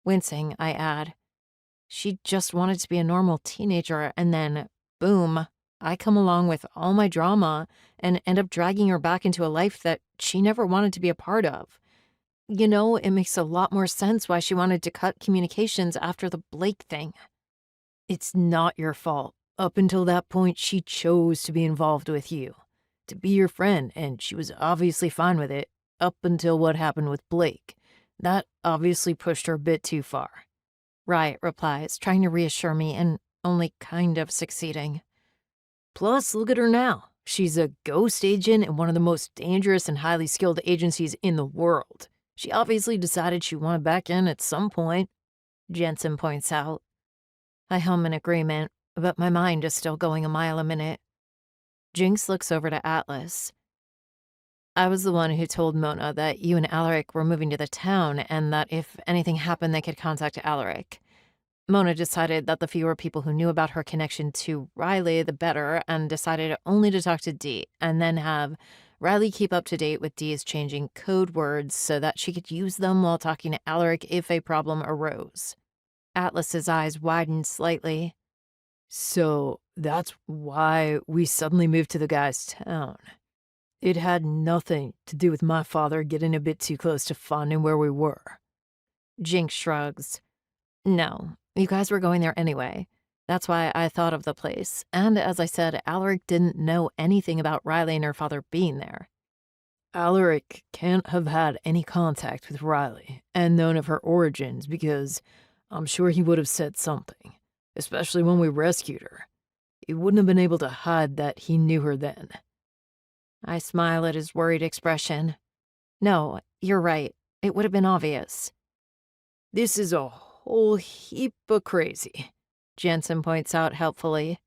Wincing, I add, she just wanted to be a normal teenager, and then, boom, I come along with all my drama and end up dragging her back into a life that she never wanted to be a part of. It makes a lot more sense why she wanted to cut communications after the Blake thing. It's not your fault. Up until that point, she chose to be involved with you, to be your friend, and she was obviously fine with it, up until what happened with Blake. That obviously pushed her a bit too far. Riot replies, trying to reassure me and only kind of succeeding. Plus, look at her now. She's a ghost agent in one of the most dangerous and highly skilled agencies in the world. She obviously decided she wanted back in at some point, Jensen points out. I hum in agreement, but my mind is still going a mile a minute. Jinx looks over to Atlas. I was the one who told Mona that you and Alaric were moving to the town and that if anything happened, they could contact Alaric. Mona decided that the fewer people who knew about her connection to Rylie, the better, and decided only to talk to Dee, and then have Rylie keep up to date with Dee's changing code words so that she could use them while talking to Alaric if a problem arose. Atlas's eyes widened slightly. So that's why we suddenly moved to the guy's town. It had nothing to do with my father getting a bit too close to finding where we were. Jinx shrugs. No, you guys were going there anyway. That's why I thought of the place. And as I said, Alaric didn't know anything about Rylie and her father being there. Alaric can't have had any contact with Rylie and known of her origins because I'm sure he would have said something, especially when we rescued her. He wouldn't have been able to hide that he knew her then. I smile at his worried expression. No, you're right. It would have been obvious. This is a whole heap of crazy, Jensen points out helpfully.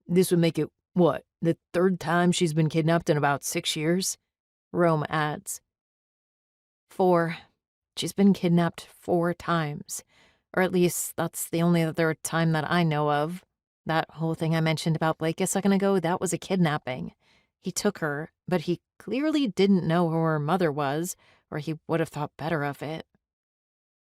This would make it, what, the third time she's been kidnapped in about 6 years? Rome adds. 4. She's been kidnapped 4 times. Or at least that's the only other time that I know of. That whole thing I mentioned about Blake a second ago, that was a kidnapping. He took her, but he clearly didn't know who her mother was, or he would have thought better of it.